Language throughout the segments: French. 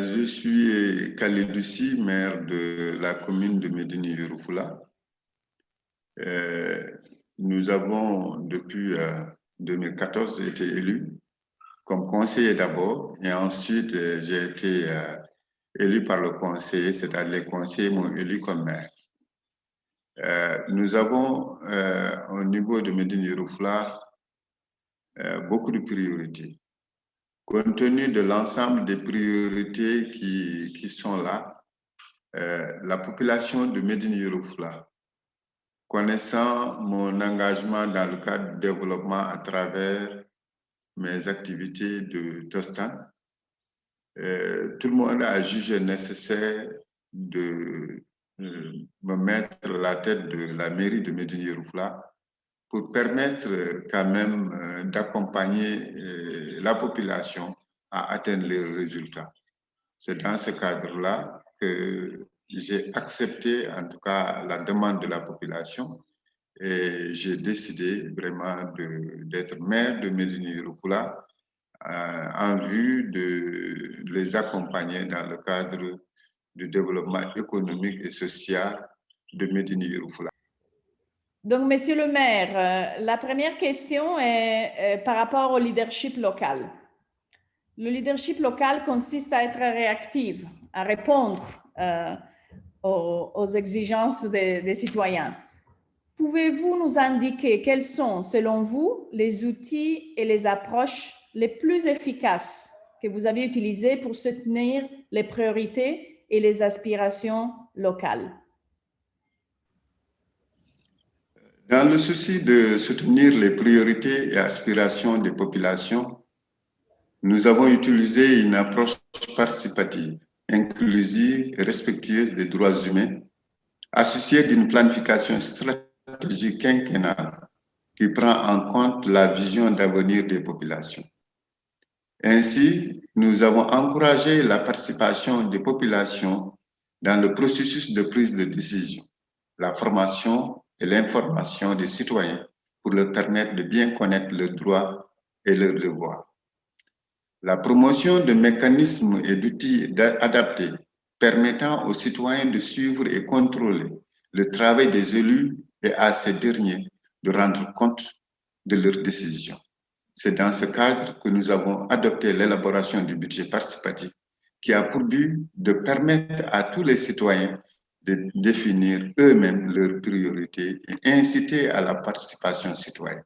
Je suis Khalidou Sy, maire de la commune de Médine Yoro Fula. Nous avons, depuis 2014, été élus comme conseiller d'abord, et ensuite j'ai été élu par le conseiller, c'est-à-dire les conseillers m'ont élu comme maire. Nous avons, au niveau de Médine Yoro Fula, beaucoup de priorités. Compte tenu de l'ensemble des priorités qui sont là, la population de Médine Yoro Fula, connaissant mon engagement dans le cadre du développement à travers mes activités de Tostan, tout le monde a jugé nécessaire de me mettre à la tête de la mairie de Médine Yoro Fula pour permettre quand même d'accompagner la population à atteindre les résultats. C'est dans ce cadre-là que j'ai accepté en tout cas la demande de la population et j'ai décidé vraiment d'être maire de Médine Yoro Fula en vue de les accompagner dans le cadre du développement économique et social de Médine Yoro Fula. Donc, Monsieur le maire, la première question est par rapport au leadership local. Le leadership local consiste à être réactif, à répondre aux exigences des citoyens. Pouvez-vous nous indiquer quels sont, selon vous, les outils et les approches les plus efficaces que vous avez utilisés pour soutenir les priorités et les aspirations locales? Dans le souci de soutenir les priorités et aspirations des populations, nous avons utilisé une approche participative, inclusive et respectueuse des droits humains, associée d'une planification stratégique quinquennale qui prend en compte la vision d'avenir des populations. Ainsi, nous avons encouragé la participation des populations dans le processus de prise de décision, la formation et l'information des citoyens pour leur permettre de bien connaître leurs droits et leurs devoirs. La promotion de mécanismes et d'outils adaptés permettant aux citoyens de suivre et contrôler le travail des élus et à ces derniers de rendre compte de leurs décisions. C'est dans ce cadre que nous avons adopté l'élaboration du budget participatif qui a pour but de permettre à tous les citoyens de définir eux-mêmes leurs priorités et inciter à la participation citoyenne.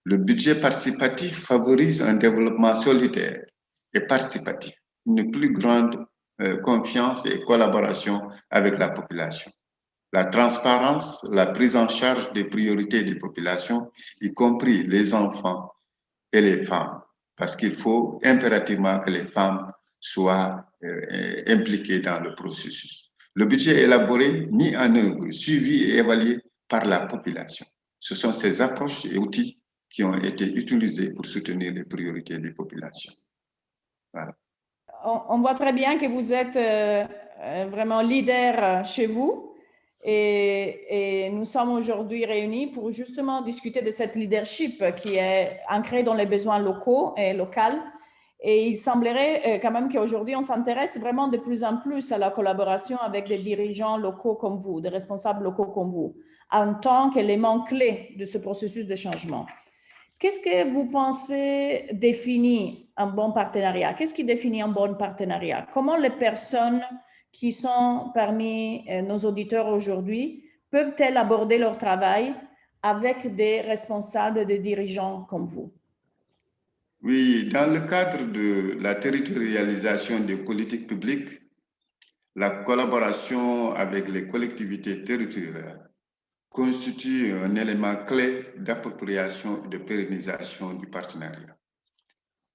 Le budget participatif favorise un développement solidaire et participatif, une plus grande confiance et collaboration avec la population. La transparence, la prise en charge des priorités des populations, y compris les enfants et les femmes, parce qu'il faut impérativement que les femmes soient impliquées dans le processus. Le budget élaboré, mis en œuvre, suivi et évalué par la population. Ce sont ces approches et outils qui ont été utilisés pour soutenir les priorités des populations. Voilà. On voit très bien que vous êtes vraiment leader chez vous et nous sommes aujourd'hui réunis pour justement discuter de cette leadership qui est ancrée dans les besoins locaux et locaux. Et il semblerait quand même qu'aujourd'hui, on s'intéresse vraiment de plus en plus à la collaboration avec des dirigeants locaux comme vous, des responsables locaux comme vous, en tant qu'élément clé de ce processus de changement. Qu'est-ce que vous pensez définir un bon partenariat? Qu'est-ce qui définit un bon partenariat? Comment les personnes qui sont parmi nos auditeurs aujourd'hui peuvent-elles aborder leur travail avec des responsables, des dirigeants comme vous? Oui, dans le cadre de la territorialisation des politiques publiques, la collaboration avec les collectivités territoriales constitue un élément clé d'appropriation et de pérennisation du partenariat.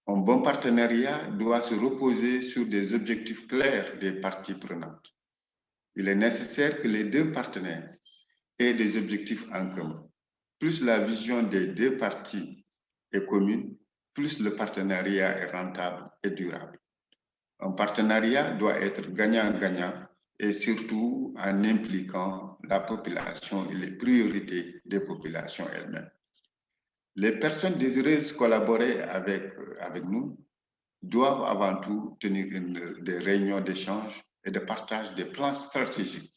Un bon partenariat doit se reposer sur des objectifs clairs des parties prenantes. Il est nécessaire que les deux partenaires aient des objectifs en commun. Plus la vision des deux parties est commune, plus le partenariat est rentable et durable. Un partenariat doit être gagnant-gagnant et surtout en impliquant la population et les priorités des populations elles-mêmes. Les personnes désireuses collaborer avec nous doivent avant tout tenir des réunions d'échange et de partage des plans stratégiques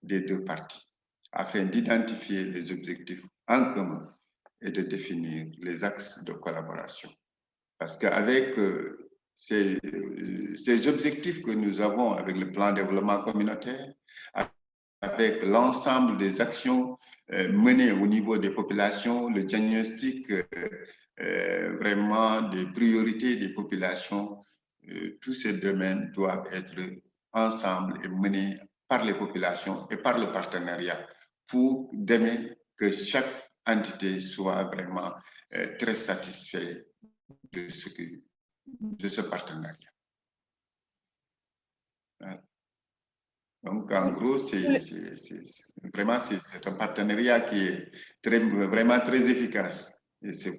des deux parties afin d'identifier les objectifs en commun et de définir les axes de collaboration. Parce qu'avec ces objectifs que nous avons avec le plan de développement communautaire, avec l'ensemble des actions menées au niveau des populations, le diagnostic vraiment des priorités des populations, tous ces domaines doivent être ensemble et menés par les populations et par le partenariat pour demain que chaque entité soit vraiment très satisfaite de ce partenariat. Donc, en gros, vraiment un partenariat qui est vraiment très efficace. Et je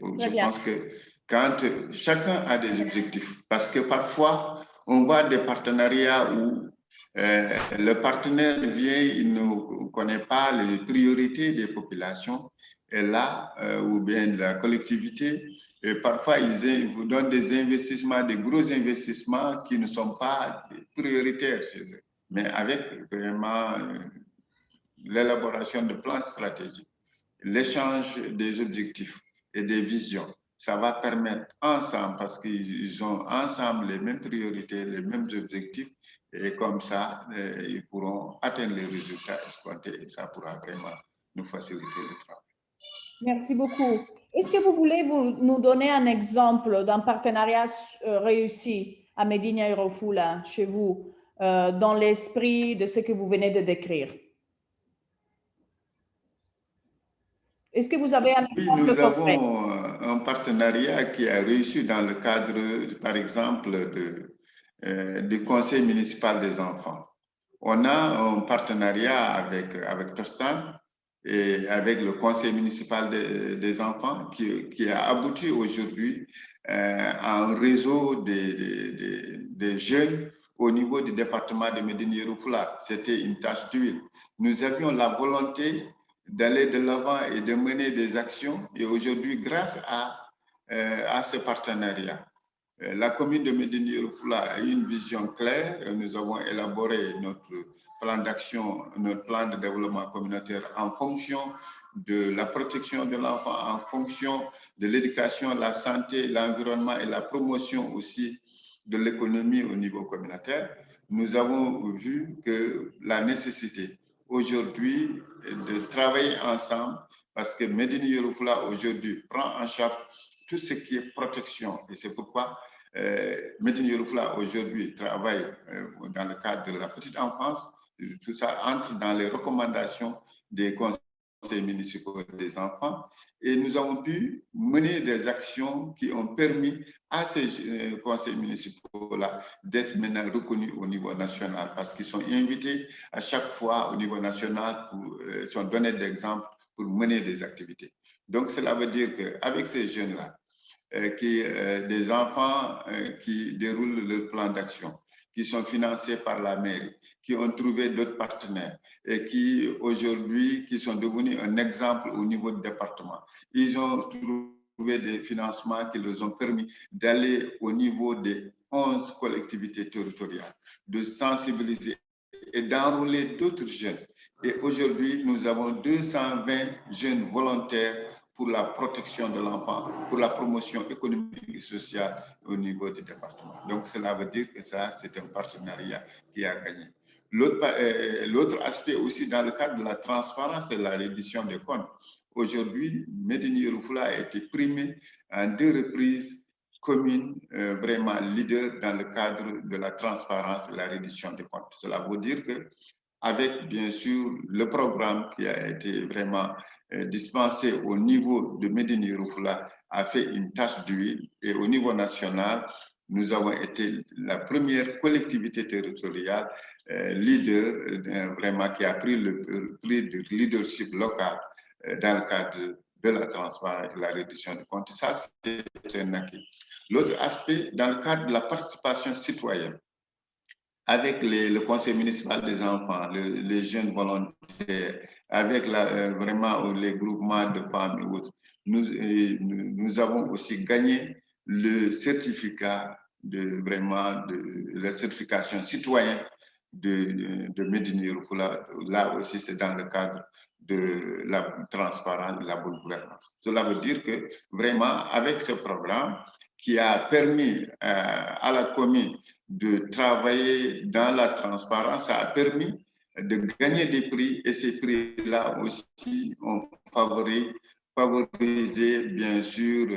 pense que quand chacun a des objectifs, parce que parfois, on voit des partenariats où le partenaire vient, il ne connaît pas les priorités des populations, et là, ou bien de la collectivité, et parfois, ils vous donnent des investissements, des gros investissements qui ne sont pas prioritaires chez eux. Mais avec vraiment l'élaboration de plans stratégiques, l'échange des objectifs et des visions, ça va permettre ensemble, parce qu'ils ont ensemble les mêmes priorités, les mêmes objectifs, et comme ça, ils pourront atteindre les résultats escomptés et ça pourra vraiment nous faciliter le travail. Merci beaucoup. Est-ce que vous voulez nous donner un exemple d'un partenariat réussi à Medina Yoro Fula chez vous, dans l'esprit de ce que vous venez de décrire? Est-ce que vous avez un exemple? Oui, nous avons un partenariat qui a réussi dans le cadre, par exemple, du conseil municipal des enfants. On a un partenariat avec Tostan et avec le conseil municipal des enfants qui a abouti aujourd'hui à un réseau des jeunes au niveau du département de Médina Yoro Fula. C'était une tâche d'huile. Nous avions la volonté d'aller de l'avant et de mener des actions. Et aujourd'hui, grâce à ce partenariat, la commune de Médina Yoro Fula a une vision claire. Nous avons élaboré notre plan d'action, notre plan de développement communautaire en fonction de la protection de l'enfant, en fonction de l'éducation, la santé, l'environnement et la promotion aussi de l'économie au niveau communautaire. Nous avons vu que la nécessité aujourd'hui de travailler ensemble parce que Médina Yoro Fula aujourd'hui prend en charge tout ce qui est protection et c'est pourquoi Médina Yoro Fula aujourd'hui travaille dans le cadre de la petite enfance. Tout ça entre dans les recommandations des conseils municipaux des enfants et nous avons pu mener des actions qui ont permis à ces conseils municipaux-là d'être maintenant reconnus au niveau national parce qu'ils sont invités à chaque fois au niveau national pour sont donnés d'exemples pour mener des activités. Donc cela veut dire qu'avec ces jeunes-là, des enfants qui déroulent leur plan d'action, qui sont financés par la mairie, qui ont trouvé d'autres partenaires et qui aujourd'hui qui sont devenus un exemple au niveau du département. Ils ont trouvé des financements qui leur ont permis d'aller au niveau des 11 collectivités territoriales, de sensibiliser et d'enrôler d'autres jeunes. Et aujourd'hui, nous avons 220 jeunes volontaires pour la protection de l'enfant, pour la promotion économique et sociale au niveau du département. Donc, cela veut dire que ça, c'est un partenariat qui a gagné. L'autre aspect aussi dans le cadre de la transparence, c'est la reddition des comptes. Aujourd'hui, Médina Yoro Fula a été primé en 2 reprises commune vraiment leader dans le cadre de la transparence et la reddition des comptes. Cela veut dire que avec bien sûr le programme qui a été vraiment dispensé au niveau de Médina Yoro Fula a fait une tâche d'huile et au niveau national, nous avons été la première collectivité territoriale leader vraiment qui a pris le prix de leadership local dans le cadre de la transparence et de la reddition des comptes. Ça, c'est un acquis. L'autre aspect, dans le cadre de la participation citoyenne, avec le conseil municipal des enfants, les jeunes volontaires, avec vraiment les groupements de femmes et autres, nous avons aussi gagné le certificat vraiment de la certification citoyenne de Médine Yoro Fula. Là aussi, c'est dans le cadre de la transparence, de la bonne gouvernance. Cela veut dire que vraiment, avec ce programme qui a permis à la commune de travailler dans la transparence, ça a permis de gagner des prix, et ces prix-là aussi ont favorisé bien sûr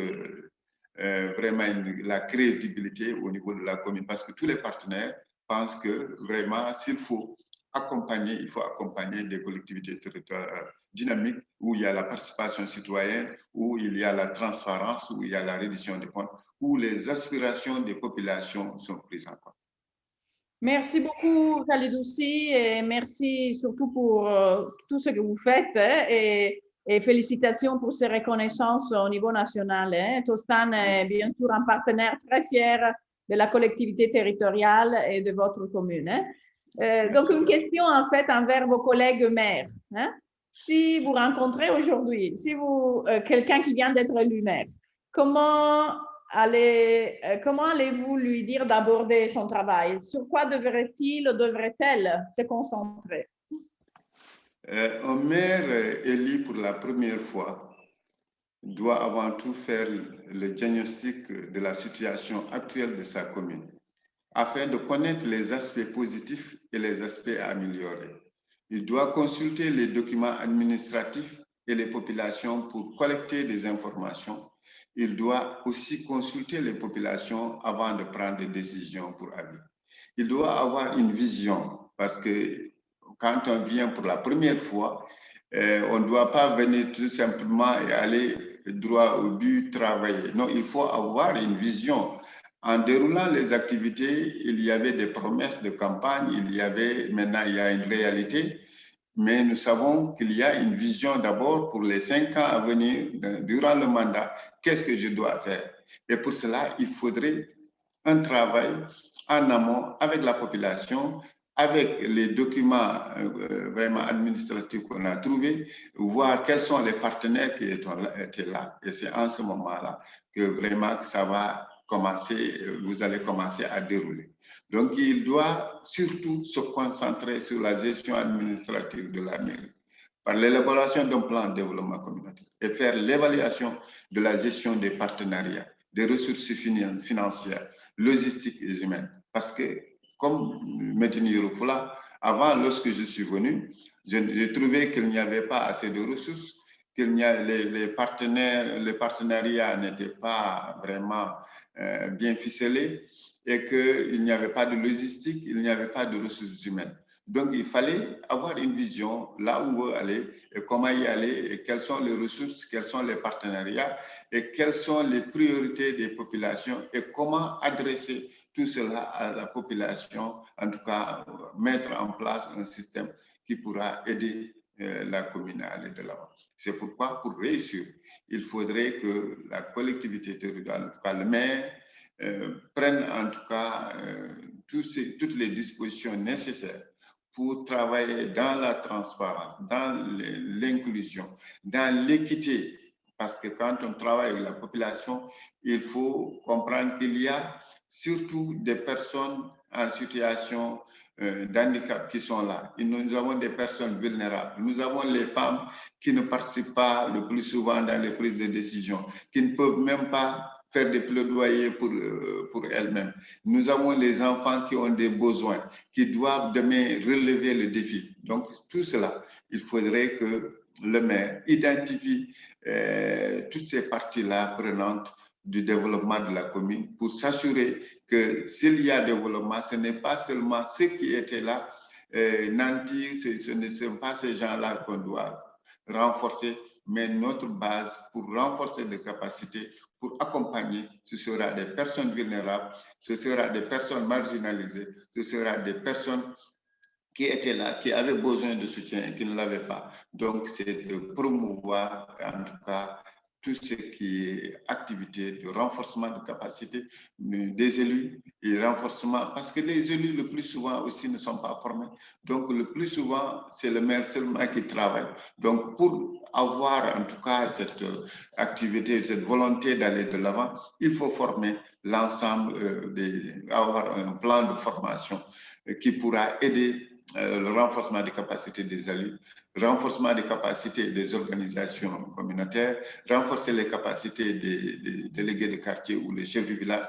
vraiment la crédibilité au niveau de la commune, parce que tous les partenaires pensent que vraiment s'il faut accompagner, il faut accompagner des collectivités territoriales dynamiques où il y a la participation citoyenne, où il y a la transparence, où il y a la reddition des comptes, où les aspirations des populations sont prises en compte. Merci beaucoup, Khalid-Aussi, et merci surtout pour tout ce que vous faites, hein, et félicitations pour ces reconnaissances au niveau national. Hein. Tostan est bien sûr un partenaire très fier de la collectivité territoriale et de votre commune. Hein. Donc, une question en fait envers vos collègues maires. Hein. Si vous rencontrez aujourd'hui, si vous quelqu'un qui vient d'être élu maire, comment allez-vous lui dire d'aborder son travail? Sur quoi devrait-il ou devrait-elle se concentrer? Un maire élu pour la première fois doit avant tout faire le diagnostic de la situation actuelle de sa commune afin de connaître les aspects positifs et les aspects à améliorer. Il doit consulter les documents administratifs et les populations pour collecter des informations. Il doit aussi consulter les populations avant de prendre des décisions pour avis. Il doit avoir une vision parce que quand on vient pour la première fois, on ne doit pas venir tout simplement et aller droit au but, travailler. Non, il faut avoir une vision. En déroulant les activités, il y avait des promesses de campagne, maintenant il y a une réalité, mais nous savons qu'il y a une vision d'abord pour les 5 ans à venir, durant le mandat, qu'est-ce que je dois faire? Et pour cela, il faudrait un travail en amont avec la population, avec les documents vraiment administratifs qu'on a trouvés, voir quels sont les partenaires qui étaient là. Et c'est en ce moment-là que vraiment ça va commencer, vous allez commencer à dérouler. Donc, il doit surtout se concentrer sur la gestion administrative de la mairie par l'élaboration d'un plan de développement communautaire et faire l'évaluation de la gestion des partenariats, des ressources financières, logistiques et humaines. Parce que, comme Médine Yoro Fula, avant, lorsque je suis venu, j'ai trouvé qu'il n'y avait pas assez de ressources, que les partenariats n'étaient pas vraiment bien ficelés et qu'il n'y avait pas de logistique, il n'y avait pas de ressources humaines. Donc, il fallait avoir une vision là où on veut aller et comment y aller et quelles sont les ressources, quels sont les partenariats et quelles sont les priorités des populations et comment adresser tout cela à la population, en tout cas mettre en place un système qui pourra aider la commune à aller de l'avant. C'est pourquoi, pour réussir, il faudrait que la collectivité territoriale, en tout cas le maire, prenne en tout cas toutes les dispositions nécessaires pour travailler dans la transparence, dans l'inclusion, dans l'équité. Parce que quand on travaille avec la population, il faut comprendre qu'il y a surtout des personnes en situation d'handicap qui sont là. Et nous avons des personnes vulnérables. Nous avons les femmes qui ne participent pas le plus souvent dans les prises de décision, qui ne peuvent même pas faire des plaidoyers pour elles-mêmes. Nous avons les enfants qui ont des besoins, qui doivent demain relever le défi. Donc, tout cela, il faudrait que le maire identifie toutes ces parties-là prenantes du développement de la commune pour s'assurer que s'il y a développement, ce n'est pas seulement ceux qui étaient là, nantis, ce ne sont pas ces gens-là qu'on doit renforcer, mais notre base pour renforcer les capacités, pour accompagner, ce sera des personnes vulnérables, ce sera des personnes marginalisées, ce sera des personnes qui étaient là, qui avaient besoin de soutien et qui ne l'avaient pas. Donc, c'est de promouvoir, en tout cas, tout ce qui est activité de renforcement de capacité des élus et renforcement, parce que les élus le plus souvent aussi ne sont pas formés. Donc le plus souvent, c'est le maire seulement qui travaille. Donc pour avoir en tout cas cette activité, cette volonté d'aller de l'avant, il faut former l'ensemble, avoir un plan de formation qui pourra aider le renforcement des capacités des élus, renforcement des capacités des organisations communautaires, renforcer les capacités des délégués de quartier ou les chefs du village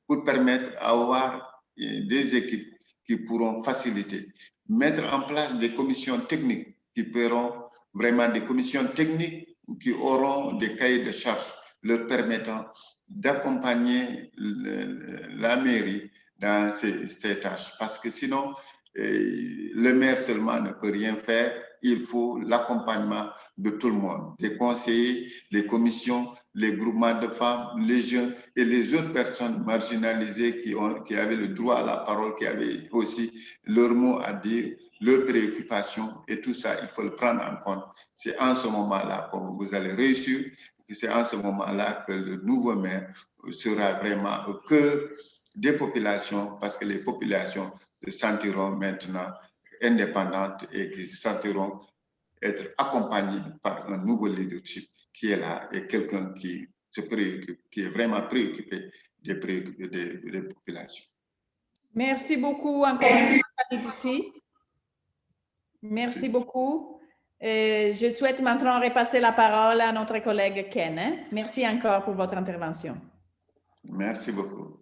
pour permettre d'avoir des équipes qui pourront faciliter, mettre en place des commissions techniques qui pourront vraiment des commissions techniques qui auront des cahiers de charges leur permettant d'accompagner la mairie dans ces tâches. Parce que sinon, le maire seulement ne peut rien faire. Il faut l'accompagnement de tout le monde, des conseillers, les commissions, les groupements de femmes, les jeunes et les autres personnes marginalisées qui avaient le droit à la parole, qui avaient aussi leur mot à dire, leurs préoccupations et tout ça, il faut le prendre en compte. C'est en ce moment-là que vous allez réussir, c'est en ce moment-là que le nouveau maire sera vraiment au cœur des populations, parce que les populations se sentiront maintenant indépendantes et qui se sentiront être accompagnées par un nouveau leadership qui est là et quelqu'un qui se préoccupe, qui est vraiment préoccupé des populations. Merci beaucoup encore une fois, Lucie. Merci beaucoup. Je souhaite maintenant repasser la parole à notre collègue Ken. Merci encore pour votre intervention. Merci beaucoup.